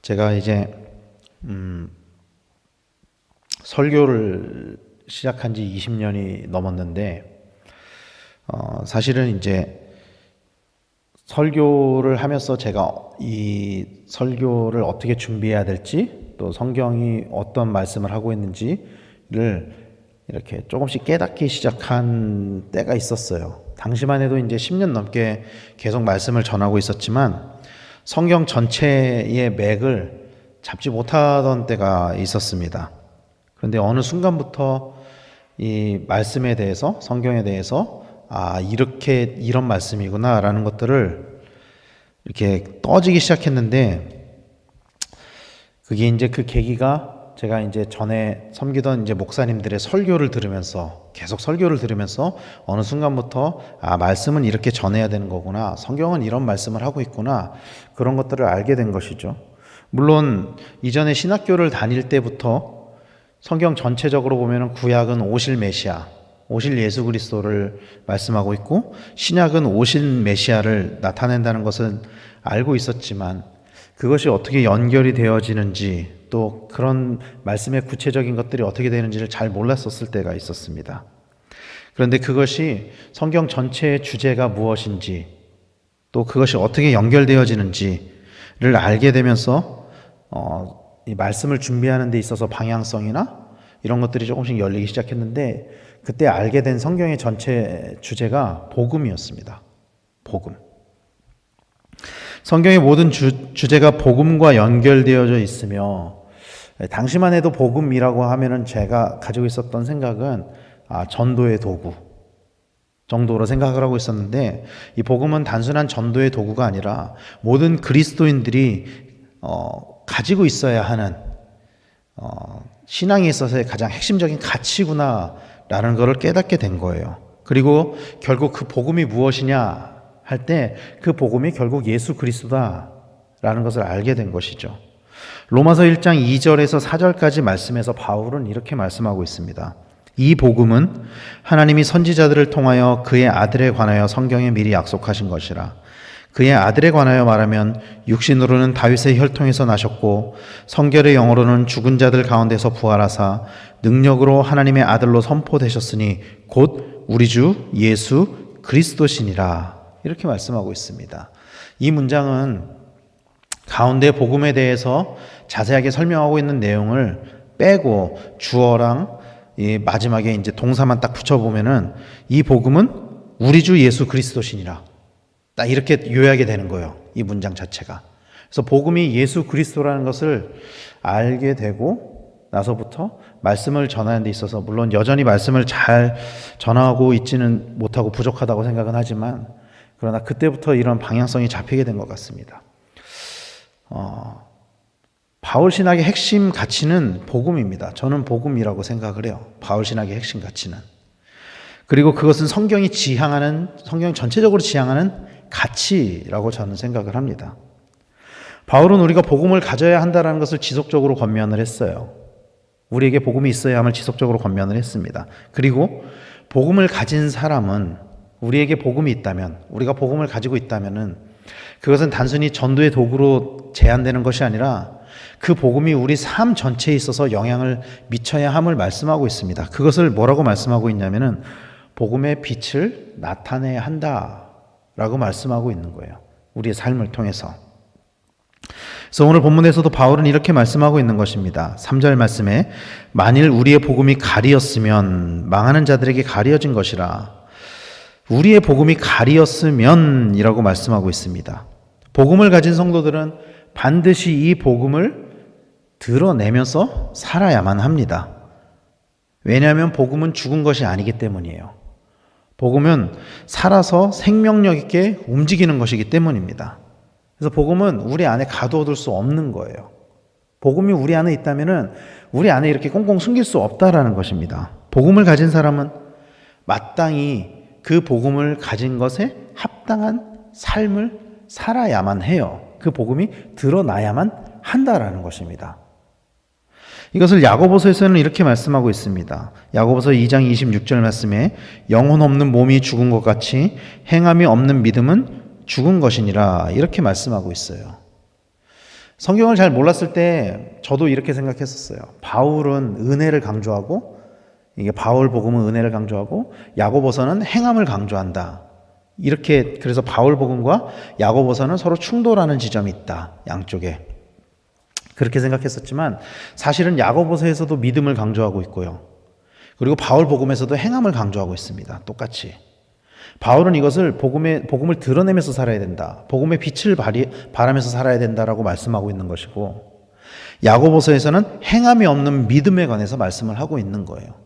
제가 이제 설교를 시작한 지 20년이 넘었는데 사실은 이제 설교를 하면서 제가 이 설교를 어떻게 준비해야 될지, 또 성경이 어떤 말씀을 하고 있는지를 이렇게 조금씩 깨닫기 시작한 때가 있었어요. 당시만 해도 이제 10년 넘게 계속 말씀을 전하고 있었지만 성경 전체의 맥을 잡지 못하던 때가 있었습니다. 그런데 어느 순간부터 이 말씀에 대해서, 성경에 대해서 이렇게 이런 말씀이구나 라는 것들을 이렇게 떠지기 시작했는데, 그게 이제 그 계기가 제가 이제 전에 섬기던 이제 목사님들의 설교를 들으면서, 계속 설교를 들으면서 어느 순간부터 말씀은 이렇게 전해야 되는 거구나, 성경은 이런 말씀을 하고 있구나, 그런 것들을 알게 된 것이죠. 물론 이전에 신학교를 다닐 때부터 성경 전체적으로 보면은 구약은 오실 메시아, 오실 예수 그리스도를 말씀하고 있고, 신약은 오실 메시아를 나타낸다는 것은 알고 있었지만 그것이 어떻게 연결이 되어지는지, 또 그런 말씀의 구체적인 것들이 어떻게 되는지를 잘 몰랐었을 때가 있었습니다. 그런데 그것이 성경 전체의 주제가 무엇인지, 또 그것이 어떻게 연결되어지는지를 알게 되면서 이 말씀을 준비하는 데 있어서 방향성이나 이런 것들이 조금씩 열리기 시작했는데, 그때 알게 된 성경의 전체 주제가 복음이었습니다. 복음. 성경의 모든 주제가 복음과 연결되어져 있으며, 당시만 해도 복음이라고 하면은 제가 가지고 있었던 생각은 전도의 도구 정도로 생각을 하고 있었는데, 이 복음은 단순한 전도의 도구가 아니라 모든 그리스도인들이 가지고 있어야 하는 신앙에 있어서의 가장 핵심적인 가치구나라는 것을 깨닫게 된 거예요. 그리고 결국 그 복음이 무엇이냐 할 때 그 복음이 결국 예수 그리스도다라는 것을 알게 된 것이죠. 로마서 1장 2절에서 4절까지 말씀에서 바울은 이렇게 말씀하고 있습니다. 이 복음은 하나님이 선지자들을 통하여 그의 아들에 관하여 성경에 미리 약속하신 것이라. 그의 아들에 관하여 말하면 육신으로는 다윗의 혈통에서 나셨고 성결의 영으로는 죽은 자들 가운데서 부활하사 능력으로 하나님의 아들로 선포되셨으니 곧 우리 주 예수 그리스도시니라. 이렇게 말씀하고 있습니다. 이 문장은 가운데 복음에 대해서 자세하게 설명하고 있는 내용을 빼고 주어랑 이 마지막에 이제 동사만 딱 붙여보면은 이 복음은 우리 주 예수 그리스도시니라, 딱 이렇게 요약이 되는 거예요, 이 문장 자체가. 그래서 복음이 예수 그리스도라는 것을 알게 되고 나서부터 말씀을 전하는 데 있어서, 물론 여전히 말씀을 잘 전하고 있지는 못하고 부족하다고 생각은 하지만, 그러나 그때부터 이런 방향성이 잡히게 된 것 같습니다. 바울 신학의 핵심 가치는 복음입니다. 저는 복음이라고 생각을 해요. 바울 신학의 핵심 가치는. 그리고 그것은 성경이 지향하는, 성경 전체적으로 지향하는 가치라고 저는 생각을 합니다. 바울은 우리가 복음을 가져야 한다는 것을 지속적으로 권면을 했어요. 우리에게 복음이 있어야 함을 지속적으로 권면을 했습니다. 그리고 복음을 가진 사람은, 우리에게 복음이 있다면, 우리가 복음을 가지고 있다면은 그것은 단순히 전도의 도구로 제한되는 것이 아니라 그 복음이 우리 삶 전체에 있어서 영향을 미쳐야 함을 말씀하고 있습니다. 그것을 뭐라고 말씀하고 있냐면은 복음의 빛을 나타내야 한다라고 말씀하고 있는 거예요, 우리의 삶을 통해서. 그래서 오늘 본문에서도 바울은 이렇게 말씀하고 있는 것입니다. 3절 말씀에 만일 우리의 복음이 가리었으면 망하는 자들에게 가리어진 것이라. 우리의 복음이 가리었으면 이라고 말씀하고 있습니다. 복음을 가진 성도들은 반드시 이 복음을 드러내면서 살아야만 합니다. 왜냐하면 복음은 죽은 것이 아니기 때문이에요. 복음은 살아서 생명력 있게 움직이는 것이기 때문입니다. 그래서 복음은 우리 안에 가둬둘 수 없는 거예요. 복음이 우리 안에 있다면은 우리 안에 이렇게 꽁꽁 숨길 수 없다라는 것입니다. 복음을 가진 사람은 마땅히 그 복음을 가진 것에 합당한 삶을 살아야만 해요. 그 복음이 드러나야만 한다라는 것입니다. 이것을 야고보서에서는 이렇게 말씀하고 있습니다. 야고보서 2장 26절 말씀에 영혼 없는 몸이 죽은 것 같이 행함이 없는 믿음은 죽은 것이니라, 이렇게 말씀하고 있어요. 성경을 잘 몰랐을 때 저도 이렇게 생각했었어요. 바울은 은혜를 강조하고, 이게 바울 복음은 은혜를 강조하고 야고보서는 행함을 강조한다. 이렇게, 그래서 바울 복음과 야고보서는 서로 충돌하는 지점이 있다. 양쪽에. 그렇게 생각했었지만 사실은 야고보서에서도 믿음을 강조하고 있고요. 그리고 바울 복음에서도 행함을 강조하고 있습니다. 똑같이. 바울은 이것을 복음을 드러내면서 살아야 된다. 복음의 빛을 발하면서 살아야 된다라고 말씀하고 있는 것이고, 야고보서에서는 행함이 없는 믿음에 관해서 말씀을 하고 있는 거예요.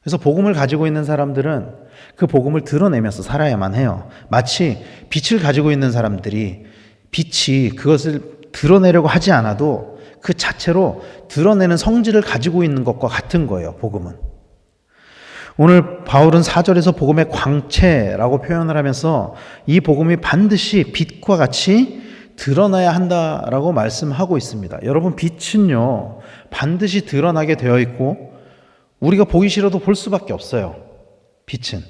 그래서 복음을 가지고 있는 사람들은 그 복음을 드러내면서 살아야만 해요. 마치 빛을 가지고 있는 사람들이 빛이 그것을 드러내려고 하지 않아도 그 자체로 드러내는 성질을 가지고 있는 것과 같은 거예요. 복음은. 오늘 바울은 4절에서 복음의 광채라고 표현을 하면서 이 복음이 반드시 빛과 같이 드러나야 한다라고 말씀하고 있습니다. 여러분, 빛은요 반드시 드러나게 되어 있고 우리가 보기 싫어도 볼 수밖에 없어요. 빛은.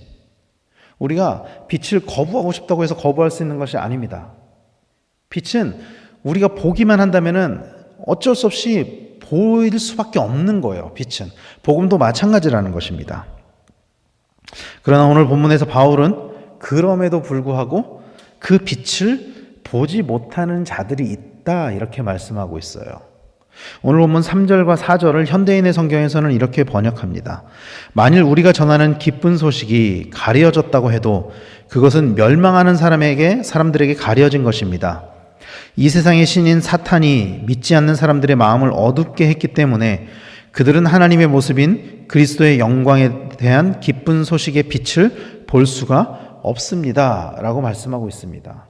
우리가 빛을 거부하고 싶다고 해서 거부할 수 있는 것이 아닙니다. 빛은 우리가 보기만 한다면은 어쩔 수 없이 보일 수밖에 없는 거예요. 빛은. 복음도 마찬가지라는 것입니다. 그러나 오늘 본문에서 바울은 그럼에도 불구하고 그 빛을 보지 못하는 자들이 있다, 이렇게 말씀하고 있어요. 오늘 본문 3절과 4절을 현대인의 성경에서는 이렇게 번역합니다. 만일 우리가 전하는 기쁜 소식이 가려졌다고 해도 그것은 멸망하는 사람들에게 가려진 것입니다. 이 세상의 신인 사탄이 믿지 않는 사람들의 마음을 어둡게 했기 때문에 그들은 하나님의 모습인 그리스도의 영광에 대한 기쁜 소식의 빛을 볼 수가 없습니다. 라고 말씀하고 있습니다.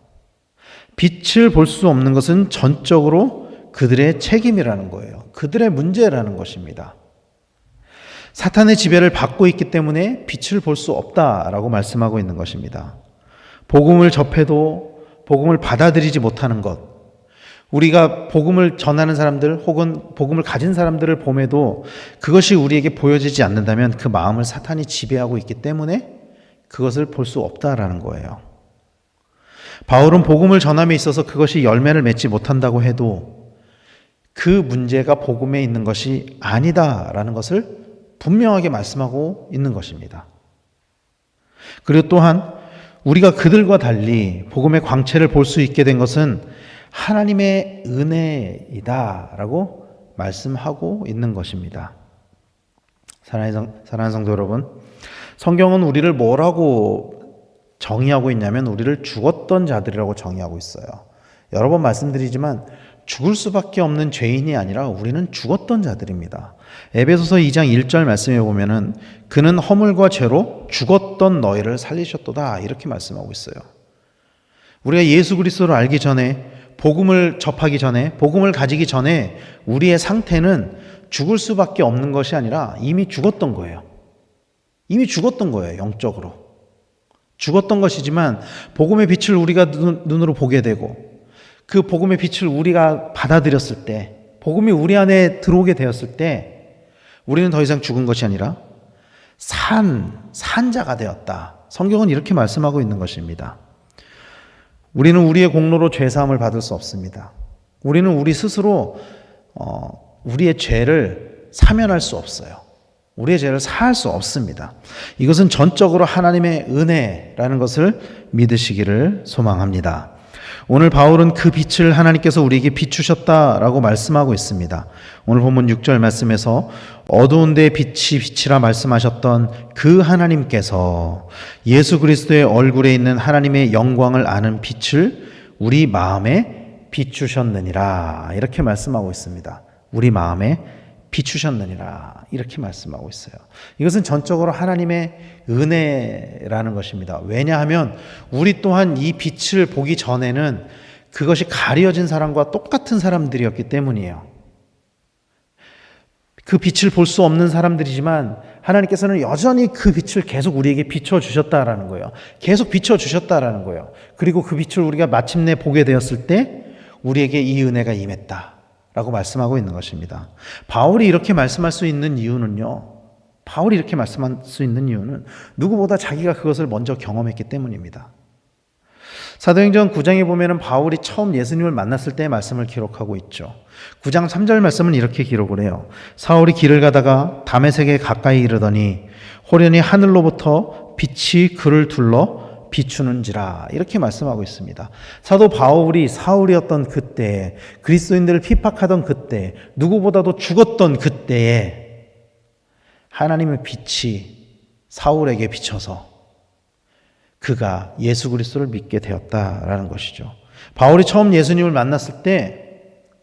빛을 볼 수 없는 것은 전적으로 그들의 책임이라는 거예요. 그들의 문제라는 것입니다. 사탄의 지배를 받고 있기 때문에 빛을 볼 수 없다라고 말씀하고 있는 것입니다. 복음을 접해도 복음을 받아들이지 못하는 것, 우리가 복음을 전하는 사람들 혹은 복음을 가진 사람들을 봄에도 그것이 우리에게 보여지지 않는다면 그 마음을 사탄이 지배하고 있기 때문에 그것을 볼 수 없다라는 거예요. 바울은 복음을 전함에 있어서 그것이 열매를 맺지 못한다고 해도 그 문제가 복음에 있는 것이 아니다라는 것을 분명하게 말씀하고 있는 것입니다. 그리고 또한 우리가 그들과 달리 복음의 광채를 볼 수 있게 된 것은 하나님의 은혜이다라고 말씀하고 있는 것입니다. 사랑하는 성도 여러분, 성경은 우리를 뭐라고 정의하고 있냐면 우리를 죽었던 자들이라고 정의하고 있어요. 여러 번 말씀드리지만 죽을 수밖에 없는 죄인이 아니라 우리는 죽었던 자들입니다. 에베소서 2장 1절 말씀에 보면은 그는 허물과 죄로 죽었던 너희를 살리셨도다, 이렇게 말씀하고 있어요. 우리가 예수 그리스도를 알기 전에, 복음을 접하기 전에, 복음을 가지기 전에 우리의 상태는 죽을 수밖에 없는 것이 아니라 이미 죽었던 거예요. 이미 죽었던 거예요. 영적으로 죽었던 것이지만 복음의 빛을 우리가 눈으로 보게 되고 그 복음의 빛을 우리가 받아들였을 때, 복음이 우리 안에 들어오게 되었을 때 우리는 더 이상 죽은 것이 아니라 산 자가 되었다. 성경은 이렇게 말씀하고 있는 것입니다. 우리는 우리의 공로로 죄사함을 받을 수 없습니다. 우리는 우리 스스로 우리의 죄를 사면할 수 없어요. 우리의 죄를 사할 수 없습니다. 이것은 전적으로 하나님의 은혜라는 것을 믿으시기를 소망합니다. 오늘 바울은 그 빛을 하나님께서 우리에게 비추셨다라고 말씀하고 있습니다. 오늘 본문 6절 말씀에서 어두운 데에 빛이 빛이라 말씀하셨던 그 하나님께서 예수 그리스도의 얼굴에 있는 하나님의 영광을 아는 빛을 우리 마음에 비추셨느니라, 이렇게 말씀하고 있습니다. 우리 마음에 비추셨느니라, 이렇게 말씀하고 있어요. 이것은 전적으로 하나님의 은혜라는 것입니다. 왜냐하면 우리 또한 이 빛을 보기 전에는 그것이 가려진 사람과 똑같은 사람들이었기 때문이에요. 그 빛을 볼 수 없는 사람들이지만 하나님께서는 여전히 그 빛을 계속 우리에게 비춰주셨다라는 거예요. 계속 비춰주셨다라는 거예요. 그리고 그 빛을 우리가 마침내 보게 되었을 때 우리에게 이 은혜가 임했다 라고 말씀하고 있는 것입니다. 바울이 이렇게 말씀할 수 있는 이유는요, 바울이 이렇게 말씀할 수 있는 이유는 누구보다 자기가 그것을 먼저 경험했기 때문입니다. 사도행전 9장에 보면은 바울이 처음 예수님을 만났을 때의 말씀을 기록하고 있죠. 9장 3절 말씀은 이렇게 기록을 해요. 사울이 길을 가다가 다메섹에 가까이 이르더니 호련히 하늘로부터 빛이 그를 둘러 비추는지라, 이렇게 말씀하고 있습니다. 사도 바울이 사울이었던 그때에, 그리스도인들을 핍박하던 그때, 누구보다도 죽었던 그때에 하나님의 빛이 사울에게 비쳐서 그가 예수 그리스도를 믿게 되었다라는 것이죠. 바울이 처음 예수님을 만났을 때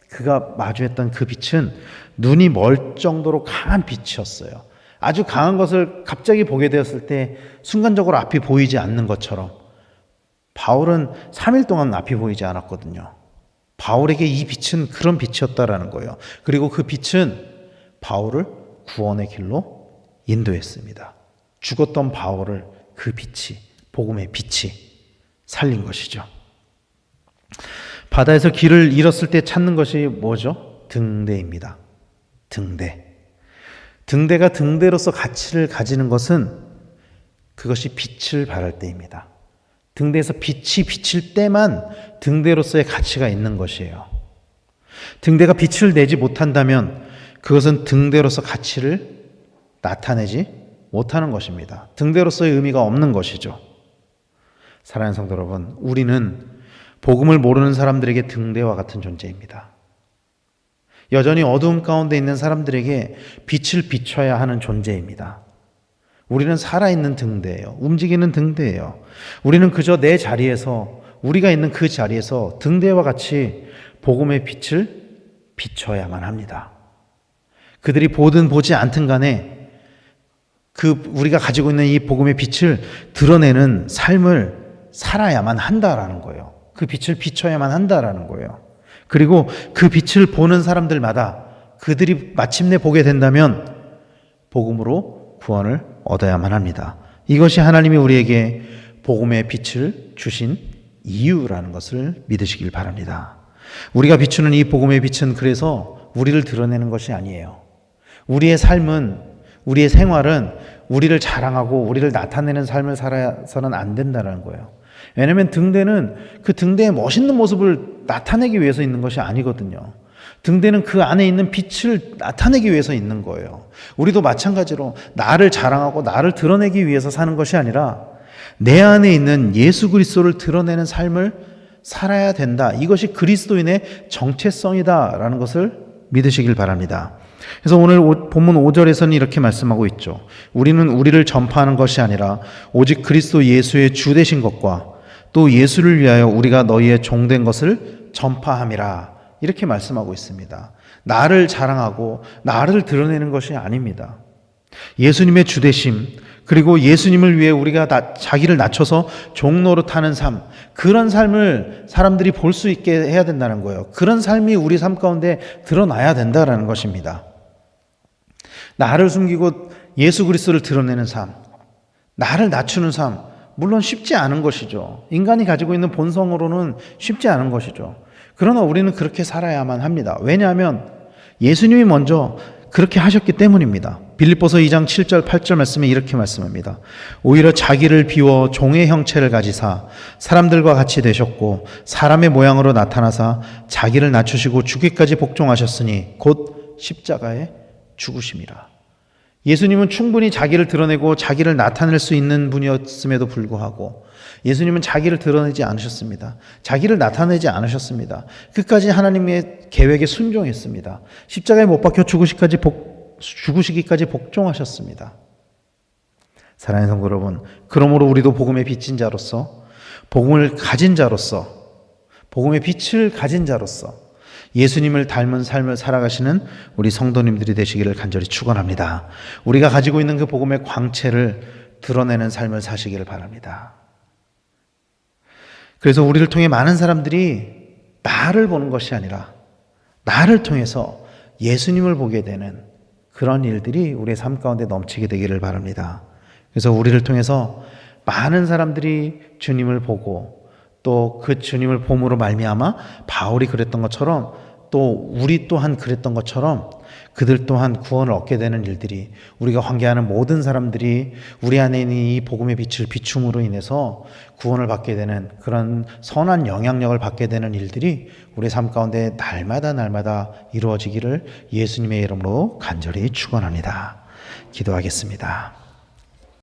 그가 마주했던 그 빛은 눈이 멀 정도로 강한 빛이었어요. 아주 강한 것을 갑자기 보게 되었을 때 순간적으로 앞이 보이지 않는 것처럼 바울은 3일 동안 앞이 보이지 않았거든요. 바울에게 이 빛은 그런 빛이었다라는 거예요. 그리고 그 빛은 바울을 구원의 길로 인도했습니다. 죽었던 바울을 그 빛이, 복음의 빛이 살린 것이죠. 바다에서 길을 잃었을 때 찾는 것이 뭐죠? 등대입니다. 등대. 등대가 등대로서 가치를 가지는 것은 그것이 빛을 발할 때입니다. 등대에서 빛이 비칠 때만 등대로서의 가치가 있는 것이에요. 등대가 빛을 내지 못한다면 그것은 등대로서 가치를 나타내지 못하는 것입니다. 등대로서의 의미가 없는 것이죠. 사랑하는 성도 여러분, 우리는 복음을 모르는 사람들에게 등대와 같은 존재입니다. 여전히 어두움 가운데 있는 사람들에게 빛을 비춰야 하는 존재입니다. 우리는 살아있는 등대예요. 움직이는 등대예요. 우리는 그저 내 자리에서, 우리가 있는 그 자리에서 등대와 같이 복음의 빛을 비춰야만 합니다. 그들이 보든 보지 않든 간에 우리가 가지고 있는 이 복음의 빛을 드러내는 삶을 살아야만 한다라는 거예요. 그 빛을 비춰야만 한다라는 거예요. 그리고 그 빛을 보는 사람들마다 그들이 마침내 보게 된다면 복음으로 구원을 얻어야만 합니다. 이것이 하나님이 우리에게 복음의 빛을 주신 이유라는 것을 믿으시길 바랍니다. 우리가 비추는 이 복음의 빛은 그래서 우리를 드러내는 것이 아니에요. 우리의 삶은, 우리의 생활은 우리를 자랑하고 우리를 나타내는 삶을 살아서는 안 된다는 거예요. 왜냐하면 등대는 그 등대의 멋있는 모습을 나타내기 위해서 있는 것이 아니거든요. 등대는 그 안에 있는 빛을 나타내기 위해서 있는 거예요. 우리도 마찬가지로 나를 자랑하고 나를 드러내기 위해서 사는 것이 아니라 내 안에 있는 예수 그리스도를 드러내는 삶을 살아야 된다. 이것이 그리스도인의 정체성이다라는 것을 믿으시길 바랍니다. 그래서 오늘 본문 5절에서는 이렇게 말씀하고 있죠. 우리는 우리를 전파하는 것이 아니라 오직 그리스도 예수의 주 되신 것과 또 예수를 위하여 우리가 너희의 종된 것을 전파함이라, 이렇게 말씀하고 있습니다. 나를 자랑하고 나를 드러내는 것이 아닙니다. 예수님의 주 되심, 그리고 예수님을 위해 우리가 자기를 낮춰서 종노릇하는 삶, 그런 삶을 사람들이 볼 수 있게 해야 된다는 거예요. 그런 삶이 우리 삶 가운데 드러나야 된다는 것입니다. 나를 숨기고 예수 그리스도를 드러내는 삶, 나를 낮추는 삶, 물론 쉽지 않은 것이죠. 인간이 가지고 있는 본성으로는 쉽지 않은 것이죠. 그러나 우리는 그렇게 살아야만 합니다. 왜냐하면 예수님이 먼저 그렇게 하셨기 때문입니다. 빌립보서 2장 7절 8절 말씀에 이렇게 말씀합니다. 오히려 자기를 비워 종의 형체를 가지사 사람들과 같이 되셨고 사람의 모양으로 나타나사 자기를 낮추시고 죽기까지 복종하셨으니 곧 십자가에 죽으심이라. 예수님은 충분히 자기를 드러내고 자기를 나타낼 수 있는 분이었음에도 불구하고 예수님은 자기를 드러내지 않으셨습니다. 자기를 나타내지 않으셨습니다. 끝까지 하나님의 계획에 순종했습니다. 십자가에 못 박혀 죽으시기까지 복종하셨습니다. 사랑하는 성도 여러분, 그러므로 우리도 복음의 빛인 자로서, 복음을 가진 자로서, 복음의 빛을 가진 자로서 예수님을 닮은 삶을 살아가시는 우리 성도님들이 되시기를 간절히 축원합니다. 우리가 가지고 있는 그 복음의 광채를 드러내는 삶을 사시기를 바랍니다. 그래서 우리를 통해 많은 사람들이 나를 보는 것이 아니라 나를 통해서 예수님을 보게 되는 그런 일들이 우리의 삶 가운데 넘치게 되기를 바랍니다. 그래서 우리를 통해서 많은 사람들이 주님을 보고 또 그 주님을 봄으로 말미암아 바울이 그랬던 것처럼 또 우리 또한 그랬던 것처럼 그들 또한 구원을 얻게 되는 일들이, 우리가 환기하는 모든 사람들이 우리 안에 있는 이 복음의 빛을 비춤으로 인해서 구원을 받게 되는 그런 선한 영향력을 받게 되는 일들이 우리의 삶 가운데 날마다 이루어지기를 예수님의 이름으로 간절히 축원합니다. 기도하겠습니다.